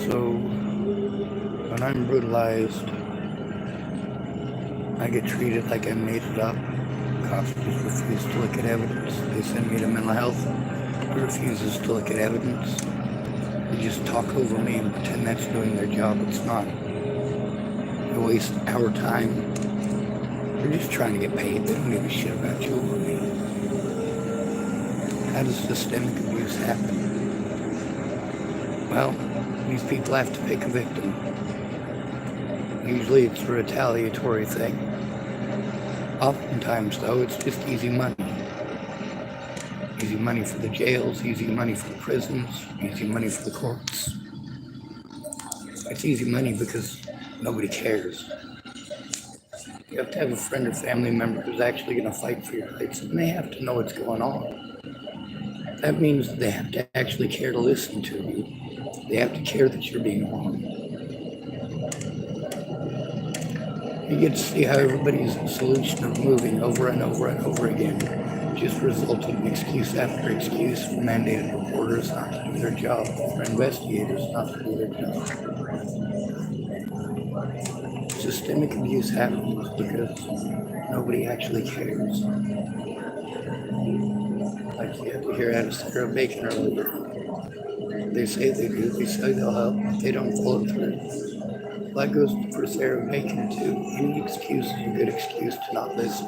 So when I'm brutalized, I get treated like I made it up. Cops just refuse to look at evidence. They send me to mental health. Who refuses to look at evidence? They just talk over me and pretend that's doing their job. It's not. They waste our time. They're just trying to get paid. They don't give a shit about you or me. How does systemic abuse happen? Well, these people have to pick a victim. Usually it's a retaliatory thing. Oftentimes, though, it's just easy money. Easy money for the jails, easy money for the prisons, easy money for the courts. It's easy money because nobody cares. You have to have a friend or family member who's actually going to fight for your rights, and they have to know what's going on. That means they have to actually care to listen to you. They have to care that you're being harmed. You get to see how everybody's solution of moving over and over and over again just resulted in excuse after excuse for mandated reporters not to do their job, for investigators not to do their job. Systemic abuse happens because nobody actually cares. Like you had to hear out of Sarah Bacon earlier. They say they do, they say they'll help, but they don't follow through. Well, that goes for Sarah Bacon too. Any excuse is a good excuse to not listen.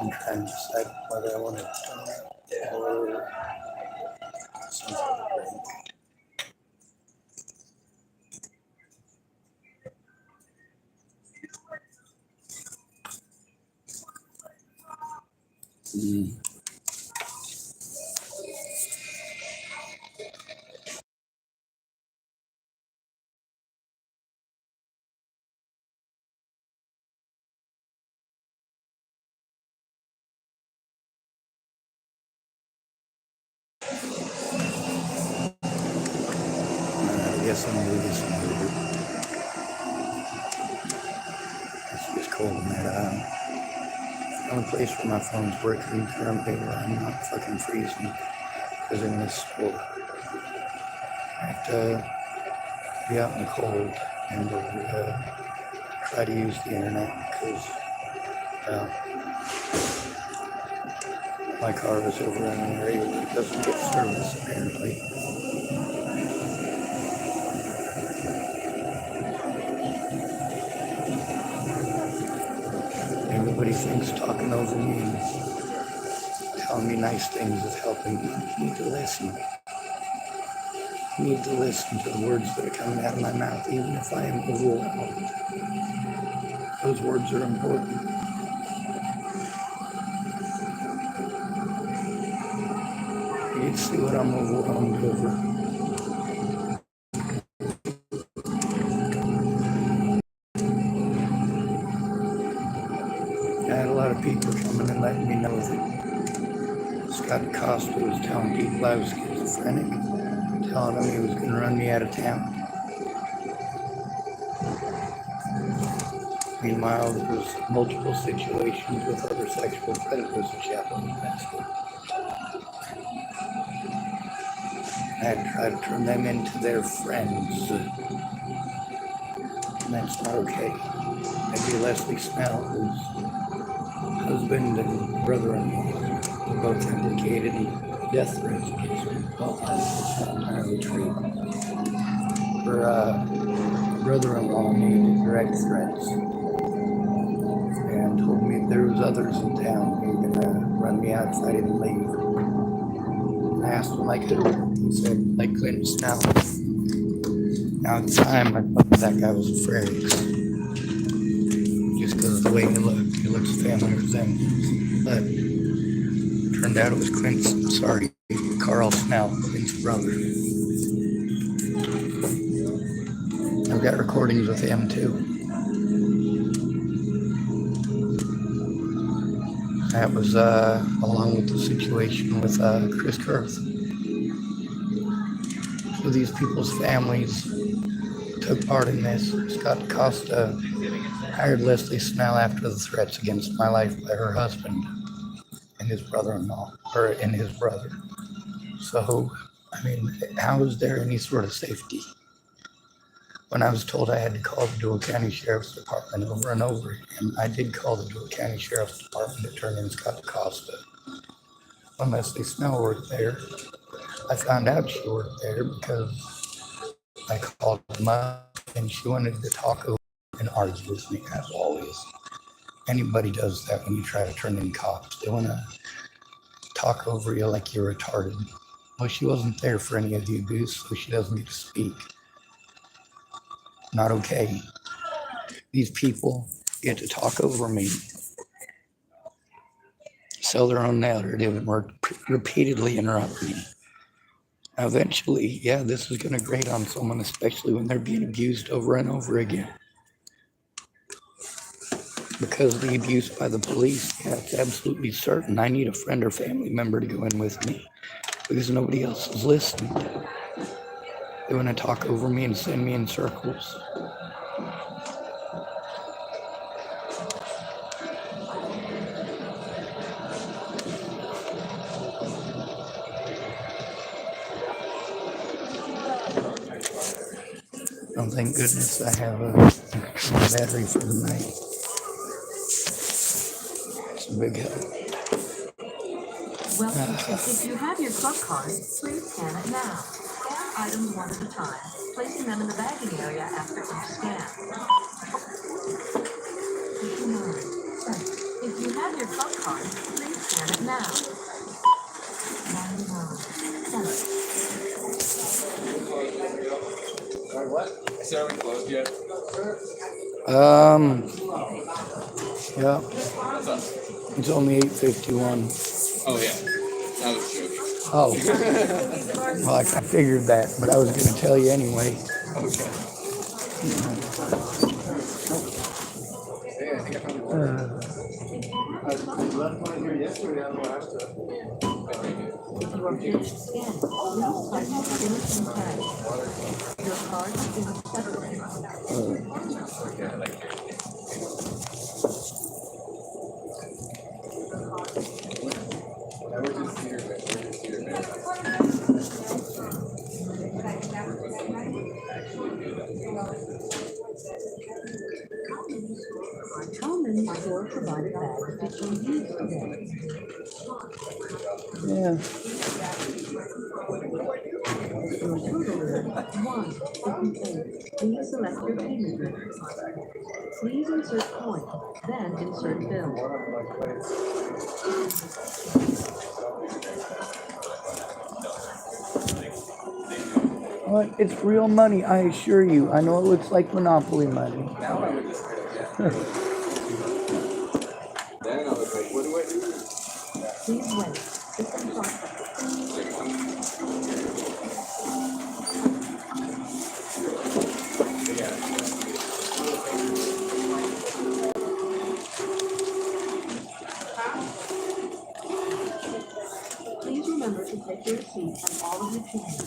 I'm trying to decide whether I want to or something to drink. I guess I'm gonna do some later. It's just cold in there. The only place where my phone's working currently where I'm not fucking freezing is in this store. I have to be out in the cold and try to use the internet because my car is over in an area that doesn't get service apparently. Everybody thinks talking over me and telling me nice things is helping me. You need to listen. You need to listen to the words that are coming out of my mouth, even if I am overwhelmed. Those words are important. You need to see what I'm overwhelmed over. I had a lot of people coming and letting me know that Scott decoste was telling people I was schizophrenic, telling them he was going to run me out of town. Meanwhile, there was multiple situations with other sexual predators in Chapel Nebraska. I had tried to turn them into their friends, and that's not okay. Maybe Leslie Snell, whose husband and brother-in-law were both implicated in death threats against me. Well, that's not entirely true. Her brother-in-law made direct threats and told me there was others in town who were gonna run me out if I didn't leave. I asked him like who. He said like Clinton Snell. Now at the time I thought that guy was a freight. Just because of the way he looks family resemblance. But it turned out it was Carl Snell, Clint's brother. I've got recordings with him too. That was along with the situation with Chris Kurth. So these people's families took part in this. Scott decoste hired Leslie Snell after the threats against my life by her husband and his brother-in-law, or and his brother. So, I mean, how is there any sort of safety? When I was told I had to call the Deuel County Sheriff's Department over and over, and I did call the Deuel County Sheriff's Department, it turned in Scott decoste. When Leslie Snell worked there, I found out she worked there because I called them up and she wanted to talk over and argue with me, as always. Anybody does that when you try to turn in cops. They want to talk over you like you're retarded. Well, she wasn't there for any of the abuse, so she doesn't get to speak. Not okay. These people get to talk over me, sell their own narrative, and repeatedly interrupt me. Now, eventually, yeah, this is going to grate on someone, especially when they're being abused over and over again. Because of the abuse by the police, yeah, it's absolutely certain. I need a friend or family member to go in with me because nobody else is listening. They want to talk over me and send me in circles. Oh, thank goodness I have a battery for the night. It's a big help. If you have your club card, please scan it now. Scan items one at a time, placing them in the bagging area after each scan. If you have your club card, please scan it now. 99. What? Is it already closed yet? Yeah. What's up? It's only 8:51. Oh, yeah. That was a joke. Oh. Well, I figured that, but I was going to tell you anyway. Okay. Hey, I think I found the I left mine here yesterday. I don't know what If you are finished scanning, please type your finish and tag. Your card has been accepted. How many store provided bags did you use today? Yeah. Your total is 158. Please select your payment method. Please insert coin, then insert bill. What? It's real money, I assure you. I know it looks like Monopoly money. Now I would just Then I was like, what do I do? Please wait. System process. Please remember to take your receipt and all of your change.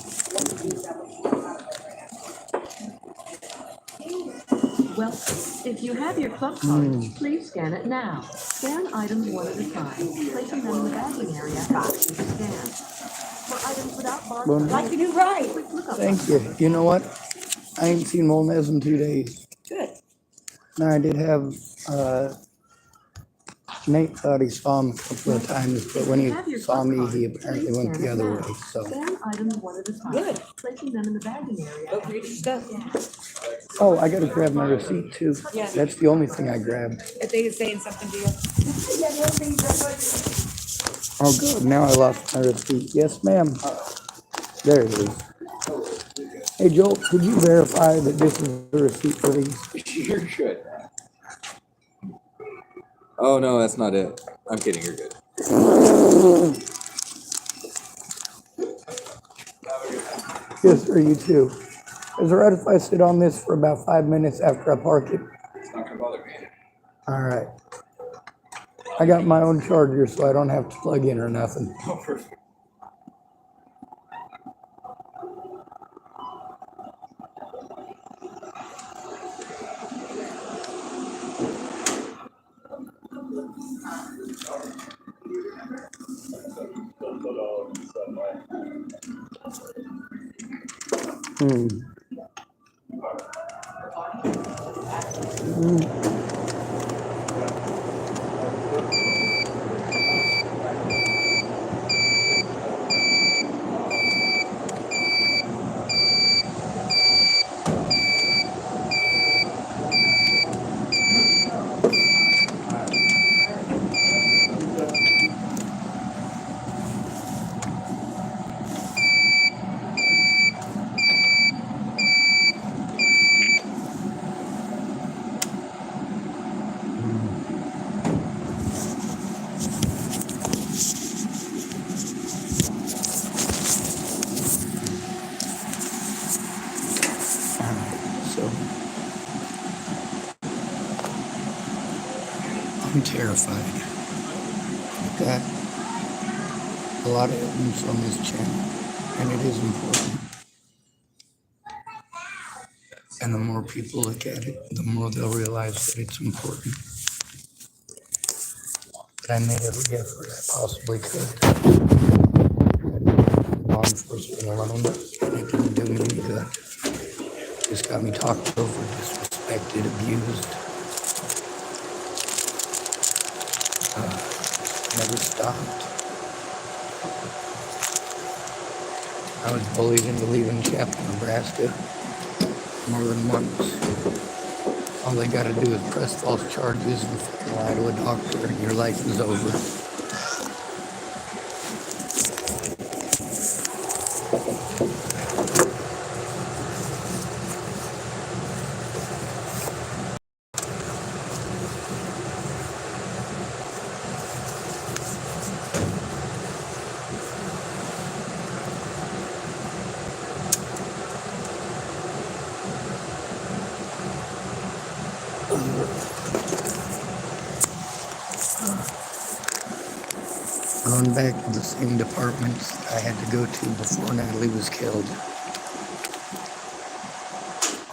Well, if you have your club card, please scan it now. Scan items one at a time, placing them in the bagging area after each scan. For items without barcode, Like you do right. quick lookup. Thank you. You know what? I ain't seen Molnez in 2 days. Good. Now, I did have, Nate thought he saw him a couple of times, but when he saw me, he apparently went the other way, so. Scan items one at a time, Good. placing them in the bagging area. Go read your stuff. Oh, I gotta grab my receipt too. Yeah. That's the only thing I grabbed. If they was saying something to you. Oh, good. Now I lost my receipt. Yes, ma'am. There it is. Hey, Joel, could you verify that this is the receipt for these? You're good. Oh, no, that's not it. I'm kidding. You're good. Yes, sir, you too. Is it right if I sit on this for about 5 minutes after I park it? It's not going to bother me. All right. I got my own charger, so I don't have to plug in or nothing. Oh, perfect. So I'm terrified. I've got a lot of evidence on this channel, and it is important. And the more people look at it, the more they'll realize that it's important. But I made every effort I possibly could. Law enforcement alone, and it didn't do me any good. Just got me talked over, disrespected, abused. Never stopped. I was bullied into leaving Chapel, Nebraska more than once. All they gotta do is press false charges and fucking lie to a doctor and your life is over. Going back to the same departments that I had to go to before Natalie was killed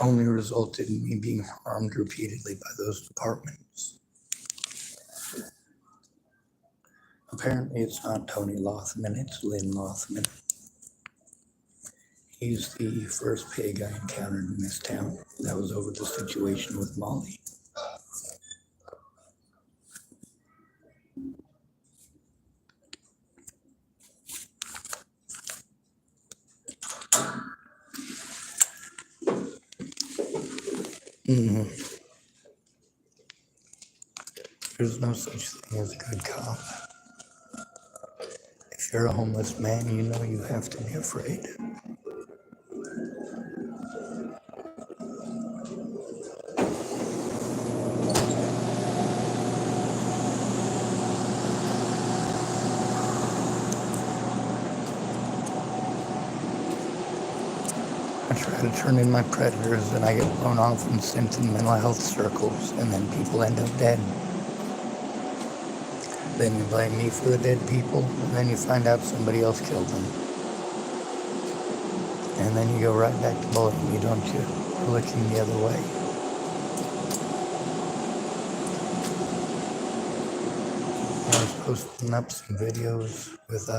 only resulted in me being harmed repeatedly by those departments. Apparently it's not Tony Lothman, it's Lynn Lothman. He's the first pig I encountered in this town. That was over the situation with Molly. There's no such thing as a good cop. If you're a homeless man, you know you have to be afraid. I try to turn in my predators and I get blown off and sent in mental health circles, and then people end up dead. Then you blame me for the dead people, and then you find out somebody else killed them. And then you go right back to bullying me, don't you? Or looking the other way. I was posting up some videos with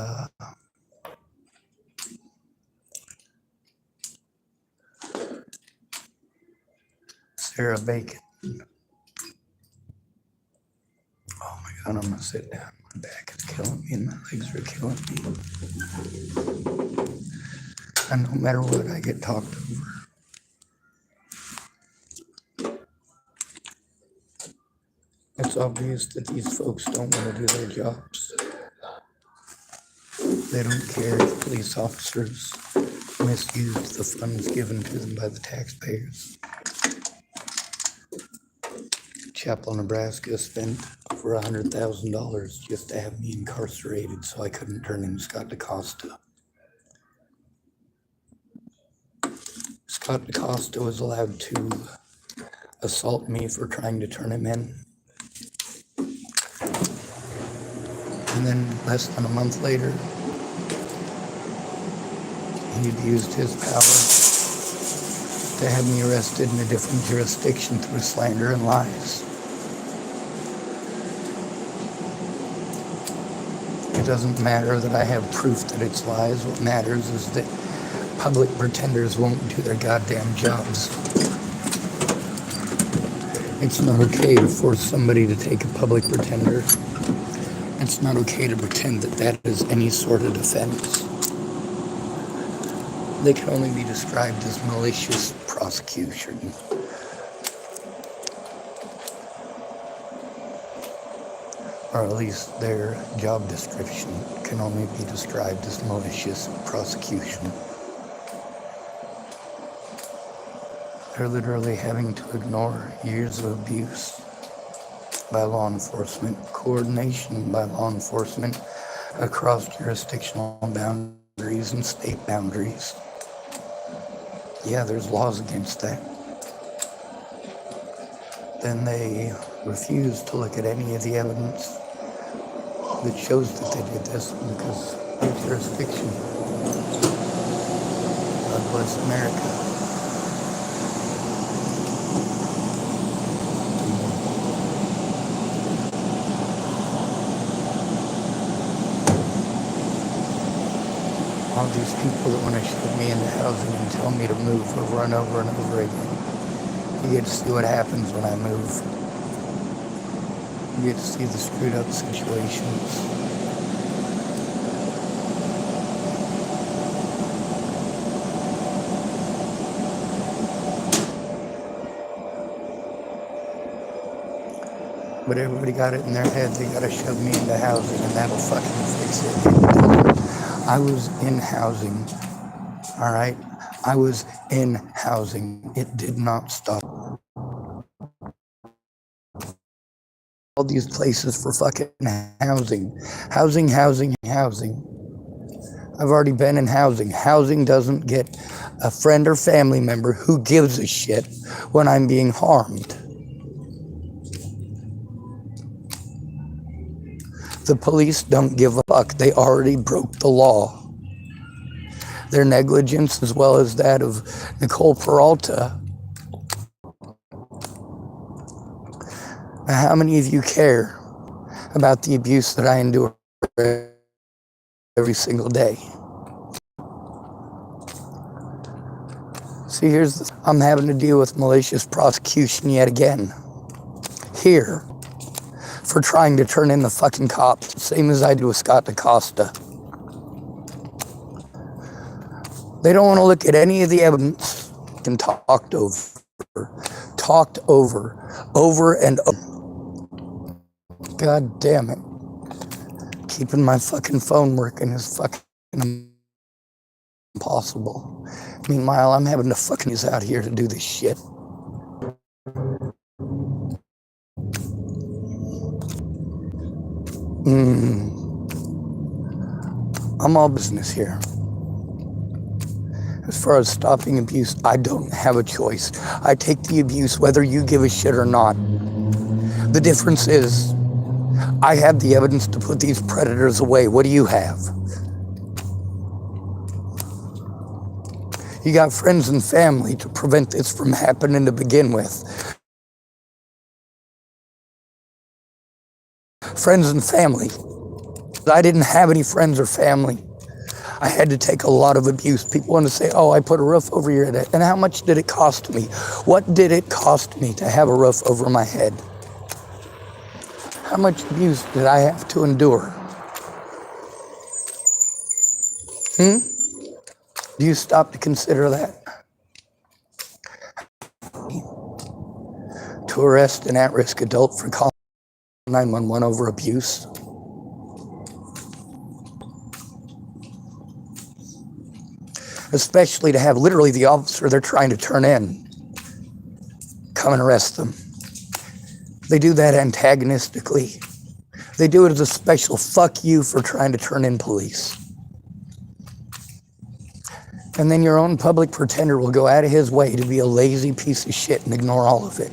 Sarah Bacon. Oh my God, I'm gonna sit down. My back is killing me and my legs are killing me. And no matter what, I get talked over. It's obvious that these folks don't want to do their jobs. They don't care if police officers misuse the funds given to them by the taxpayers. Chapel, Nebraska spent over $100,000 just to have me incarcerated so I couldn't turn in Scott DeCoste. Scott DeCoste was allowed to assault me for trying to turn him in. And then less than a month later, he abused his power to have me arrested in a different jurisdiction through slander and lies. doesn't matter that I have proof that it's lies. What matters is that public pretenders won't do their goddamn jobs. It's not okay to force somebody to take a public pretender. It's not okay to pretend that that is any sort of defense. They can only be described as malicious prosecution. Or at least their job description can only be described as malicious prosecution. They're literally having to ignore years of abuse by law enforcement, coordination by law enforcement across jurisdictional boundaries and state boundaries. Yeah, there's laws against that. Then they refuse to look at any of the evidence that shows that they did this because of jurisdiction. God bless America. All these people that want to shove me into housing and tell me to move over and over and over again. You get to see what happens when I move. You get to see the screwed up situations. But everybody got it in their head, they gotta shove me into housing and that'll fucking fix it. I was in housing, all right? I was in housing. It did not stop. All these places for fucking housing. Housing. I've already been in housing. Housing doesn't get a friend or family member who gives a shit when I'm being harmed. The police don't give a fuck. They already broke the law. Their negligence, as well as that of Nicole Peralta. How many of you care about the abuse that I endure every single day? See, I'm having to deal with malicious prosecution yet again. Here, for trying to turn in the fucking cops, same as I did with Scott DeCosta. They don't want to look at any of the evidence and talked over and over. God damn it. Keeping my fucking phone working is fucking impossible. Meanwhile, I'm having to fucking use out here to do this shit. I'm all business here. As far as stopping abuse, I don't have a choice. I take the abuse whether you give a shit or not. The difference is, I have the evidence to put these predators away. What do you have? You got friends and family to prevent this from happening to begin with. Friends and family. I didn't have any friends or family. I had to take a lot of abuse. People want to say, oh, I put a roof over your head. And how much did it cost me? What did it cost me to have a roof over my head? How much abuse did I have to endure? Do you stop to consider that? To arrest an at-risk adult for calling 911 over abuse? Especially to have literally the officer they're trying to turn in come and arrest them. They do that antagonistically. They do it as a special fuck you for trying to turn in police. And then your own public pretender will go out of his way to be a lazy piece of shit and ignore all of it.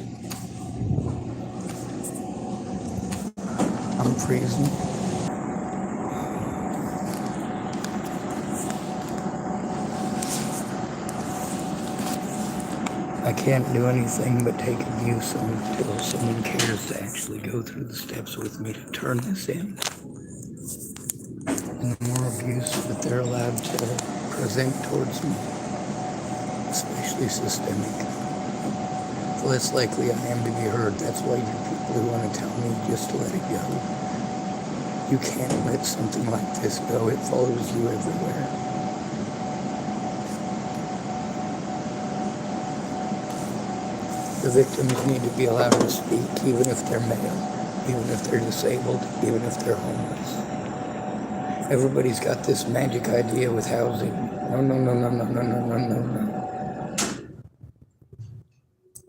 I'm freezing. I can't do anything but take abuse until someone cares to actually go through the steps with me to turn this in. and the more abuse that they're allowed to present towards me, especially systemic, the less likely I am to be heard. That's why you people who want to tell me just to let it go. You can't let something like this go. It follows you everywhere. The victims need to be allowed to speak, even if they're male, even if they're disabled, even if they're homeless. Everybody's got this magic idea with housing. No, no, no, no, no, no, no, no, no, no.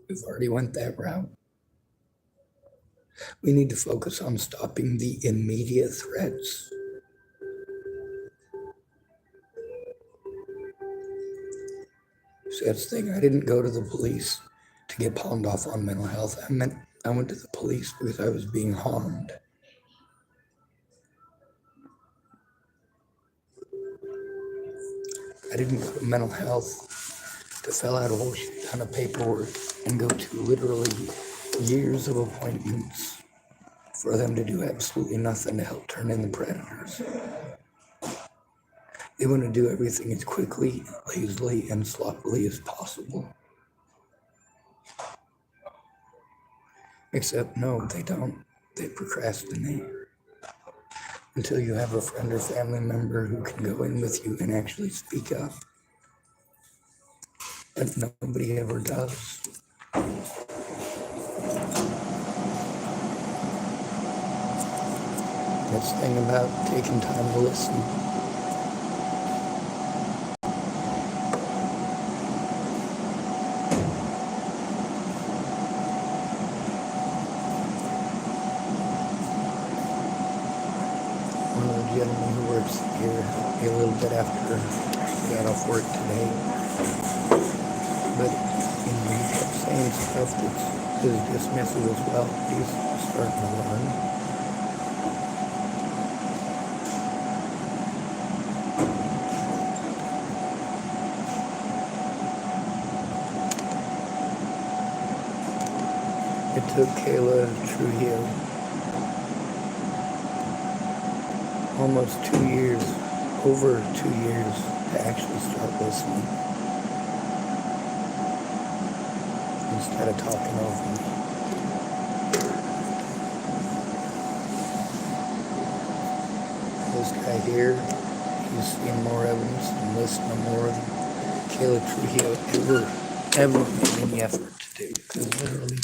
We've already went that route. We need to focus on stopping the immediate threats. See, that's the thing. I didn't go to the police to get palmed off on mental health. I went to the police because I was being harmed. I didn't go to mental health to fill out a whole shit ton of paperwork and go to literally years of appointments for them to do absolutely nothing to help turn in the predators. They want to do everything as quickly, lazily, and sloppily as possible. Except, no, they don't. They procrastinate until you have a friend or family member who can go in with you and actually speak up. But nobody ever does. That's the thing about taking time to listen. One of the gentlemen who works here helped me a little bit after I got off work today. But he kept saying stuff that's dismissive as well. He's starting to learn. It took Kayla Trujillo almost 2 years, over 2 years, to actually start listening instead of talking over me. This guy here, he's seen more evidence and listened to more than Kayla Trujillo ever made any effort to do, because literally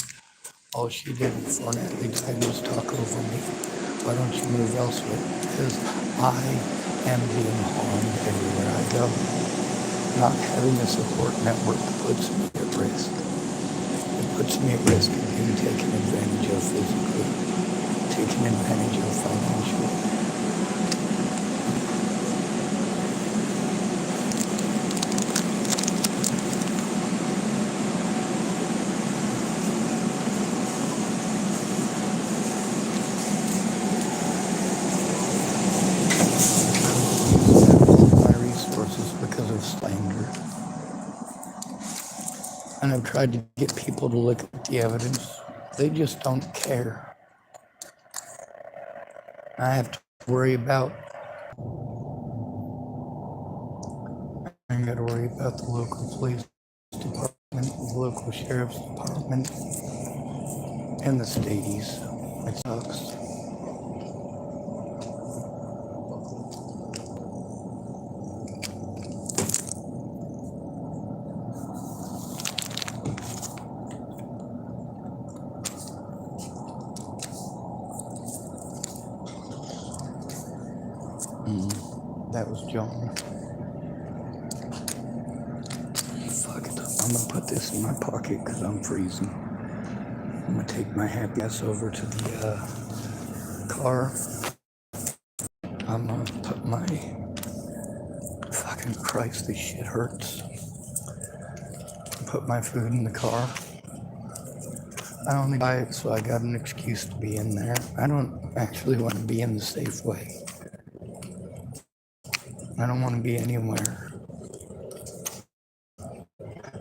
all she did before Natalie died was talk over me. Why don't you move elsewhere? Because I am being harmed everywhere I go. Not having a support network puts me at risk. It puts me at risk of being taken advantage of physically, taken advantage of financially. Because of slander. And I've tried to get people to look at the evidence. They just don't care. I have to worry about, I got to worry about the local police department, the local sheriff's department, and the staties. It sucks. That was John. Fuck it. I'm gonna put this in my pocket because I'm freezing. I'm gonna take my happy ass over to the car. I'm gonna put my fucking Christ, this shit hurts. Put my food in the car. I don't buy it, so I got an excuse to be in there. I don't actually want to be in the Safeway. I don't want to be anywhere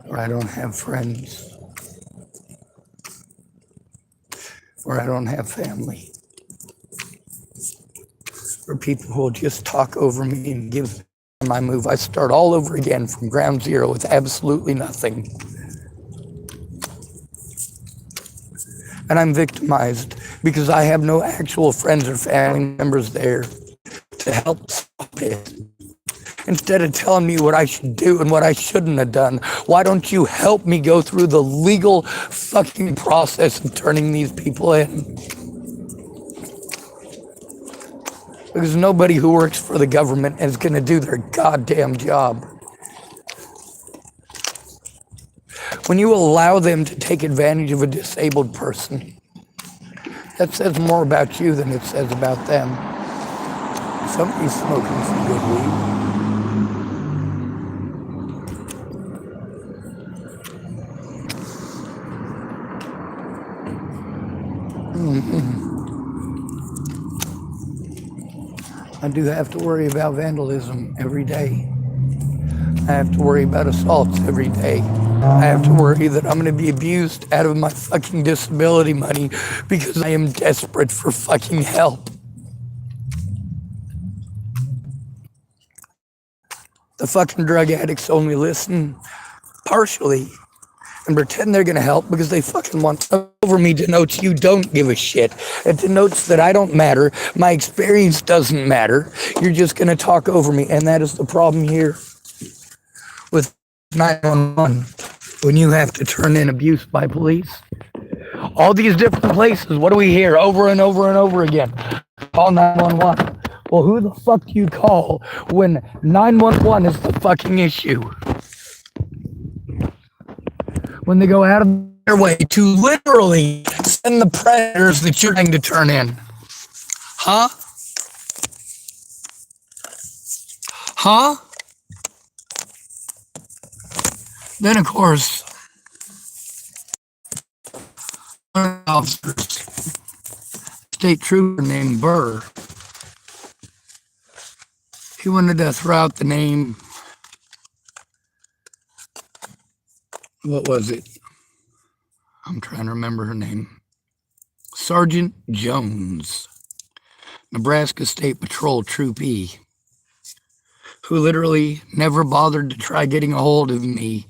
where I don't have friends, where I don't have family, for people who will just talk over me and give my move. I start all over again from ground zero with absolutely nothing. And I'm victimized because I have no actual friends or family members there to help stop it. Instead of telling me what I should do and what I shouldn't have done, why don't you help me go through the legal fucking process of turning these people in? Because nobody who works for the government is going to do their goddamn job. When you allow them to take advantage of a disabled person, that says more about you than it says about them. Somebody's smoking some good weed. I do have to worry about vandalism every day. I have to worry about assaults every day. I have to worry that I'm going to be abused out of my fucking disability money because I am desperate for fucking help. The fucking drug addicts only listen partially and pretend they're going to help because they fucking want to. Over me denotes you don't give a shit. It denotes that I don't matter. My experience doesn't matter. You're just going to talk over me. And that is the problem here with 911. When you have to turn in abuse by police. All these different places, what do we hear over and over and over again? Call 911. Well, who the fuck do you call when 911 is the fucking issue? When they go out of their way to literally send the predators that you're trying to turn in. Huh? Huh? Then, of course, one of the officers, state trooper named Burr, he wanted to throw out the name, what was it? I'm trying to remember her name. Sergeant Jones, Nebraska State Patrol Troop E, who literally never bothered to try getting a hold of me.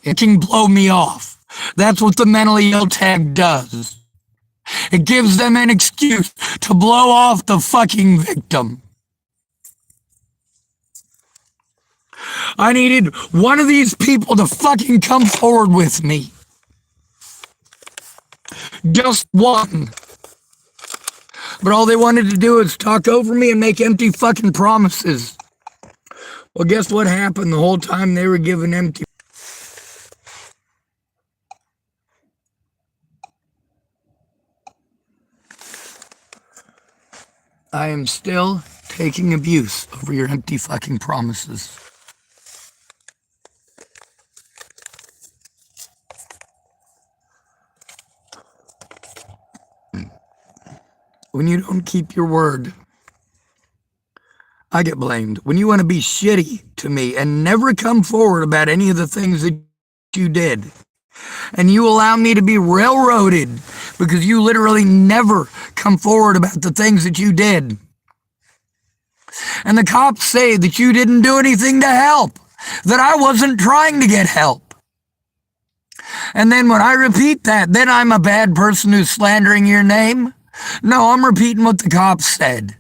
It can blow me off. That's what the mentally ill tag does. It gives them an excuse to blow off the fucking victim. I needed one of these people to fucking come forward with me. Just one. But all they wanted to do is talk over me and make empty fucking promises. Well, guess what happened the whole time they were giving empty. I am still taking abuse over your empty fucking promises. When you don't keep your word, I get blamed. When you want to be shitty to me and never come forward about any of the things that you did, and you allow me to be railroaded because you literally never come forward about the things that you did. And the cops say that you didn't do anything to help, that I wasn't trying to get help. And then when I repeat that, then I'm a bad person who's slandering your name? No, I'm repeating what the cops said.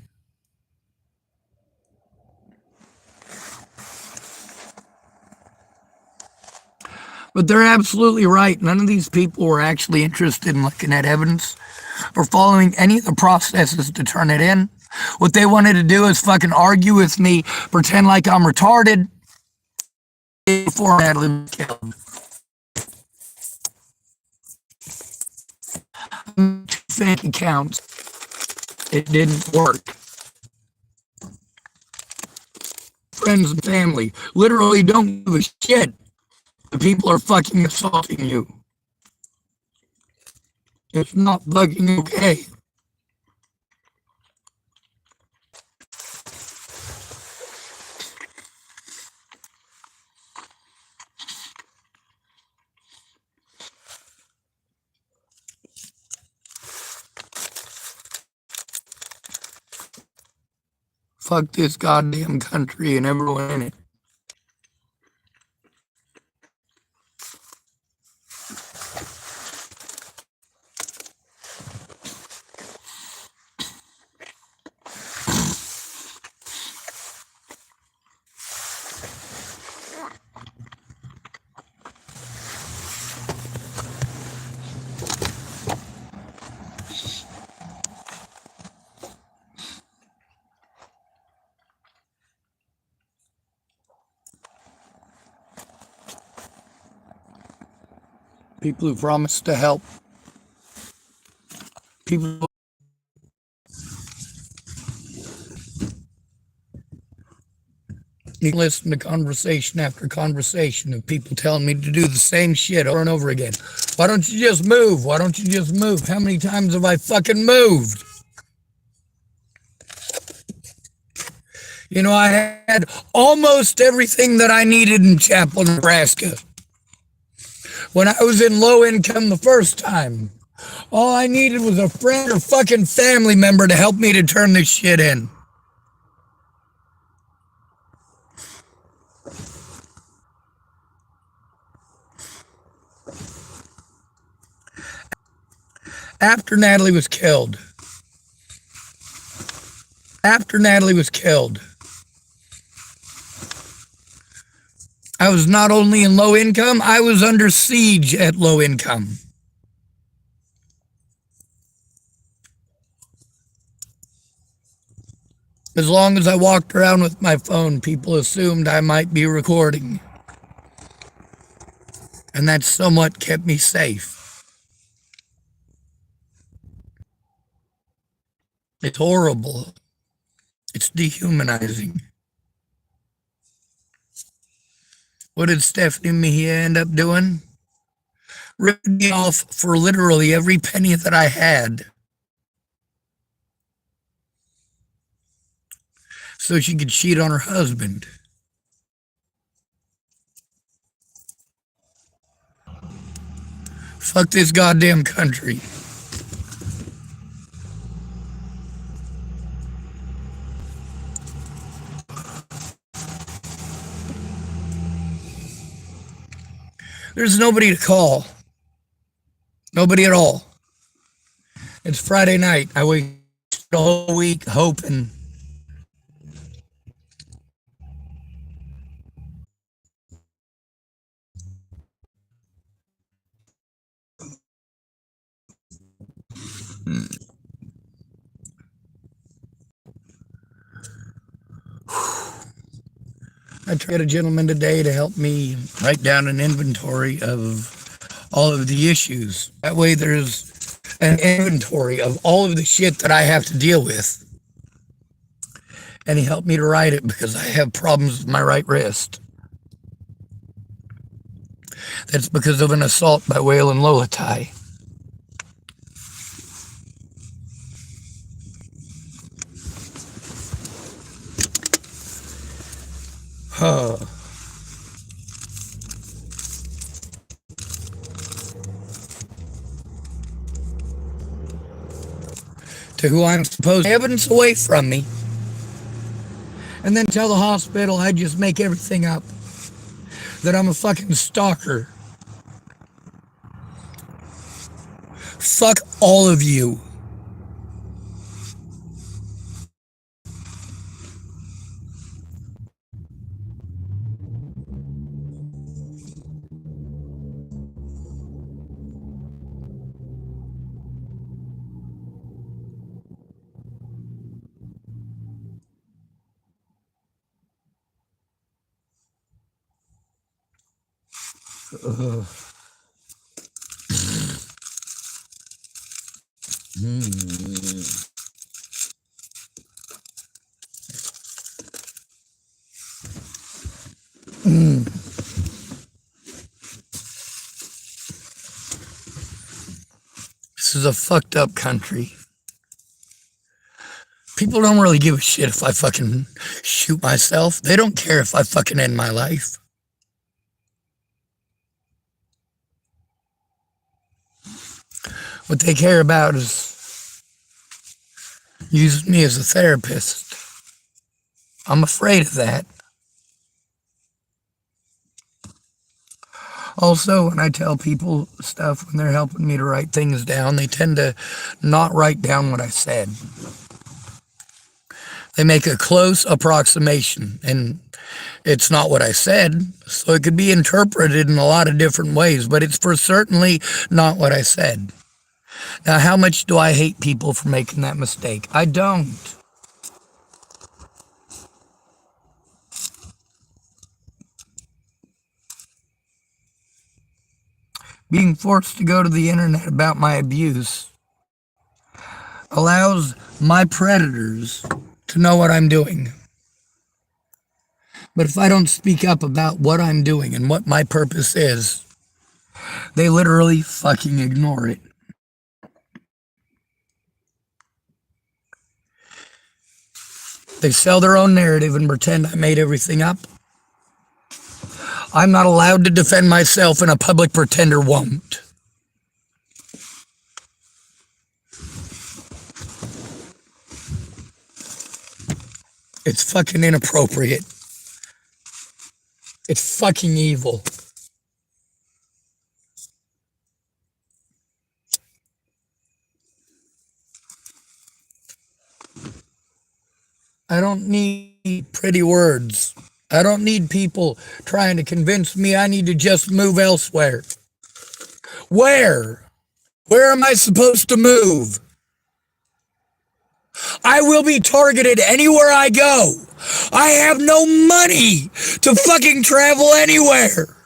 But they're absolutely right. None of these people were actually interested in looking at evidence or following any of the processes to turn it in. What they wanted to do is fucking argue with me, pretend like I'm retarded before Natalie was killed. Fake accounts. It didn't work. Friends and family literally don't give a shit. The people are fucking assaulting you. It's not fucking okay. Fuck this goddamn country and everyone in it. People who promise to help. People you can listen to conversation after conversation of people telling me to do the same shit over and over again. Why don't you just move? Why don't you just move? How many times have I fucking moved? You know, I had almost everything that I needed in Chapel, Nebraska. When I was in low income the first time, all I needed was a friend or fucking family member to help me to turn this shit in. After Natalie was killed, I was not only in low income, I was under siege at low income. As long as I walked around with my phone, people assumed I might be recording. And that somewhat kept me safe. It's horrible. It's dehumanizing. What did Stephanie Mejia end up doing? Ripping me off for literally every penny that I had, so she could cheat on her husband. Fuck this goddamn country. There's nobody to call. Nobody at all. It's Friday night. I wait the whole week hoping. I tried to get a gentleman today to help me write down an inventory of all of the issues. That way there's an inventory of all of the shit that I have to deal with. And he helped me to write it because I have problems with my right wrist. That's because of an assault by waylon lolotai. To who I'm supposed to evidence away from me, and then tell the hospital I just make everything up, that I'm a fucking stalker. Fuck all of you. This is a fucked up country. People don't really give a shit if I fucking shoot myself. They don't care if I fucking end my life. What they care about is using me as a therapist. I'm afraid of that. Also, when I tell people stuff, when they're helping me to write things down, they tend to not write down what I said. They make a close approximation, and it's not what I said, so it could be interpreted in a lot of different ways, but it's for certainly not what I said. Now, how much do I hate people for making that mistake? I don't. Being forced to go to the internet about my abuse allows my predators to know what I'm doing. But if I don't speak up about what I'm doing and what my purpose is, they literally fucking ignore it. They sell their own narrative and pretend I made everything up. I'm not allowed to defend myself, and a public pretender won't. It's fucking inappropriate. It's fucking evil. I don't need pretty words. I don't need people trying to convince me I need to just move elsewhere. Where? Where am I supposed to move? I will be targeted anywhere I go. I have no money to fucking travel anywhere.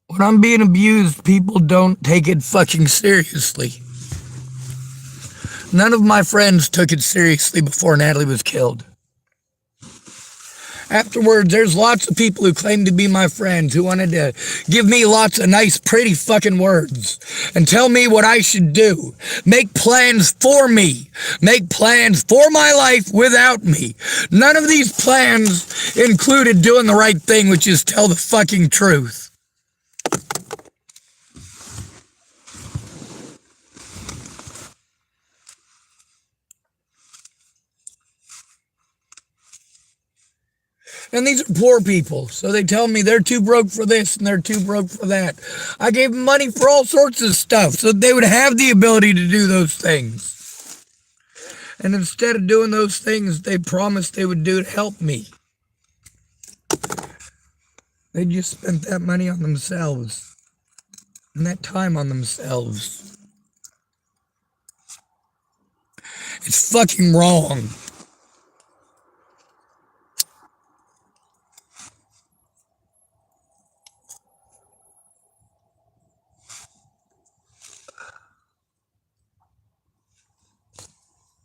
When I'm being abused, people don't take it fucking seriously. None of my friends took it seriously before Natalie was killed. Afterwards, there's lots of people who claimed to be my friends who wanted to give me lots of nice, pretty fucking words and tell me what I should do. Make plans for me. Make plans for my life without me. None of these plans included doing the right thing, which is tell the fucking truth. And these are poor people, so they tell me they're too broke for this and they're too broke for that. I gave them money for all sorts of stuff so they would have the ability to do those things. And instead of doing those things they promised they would do to help me, they just spent that money on themselves and that time on themselves. It's fucking wrong.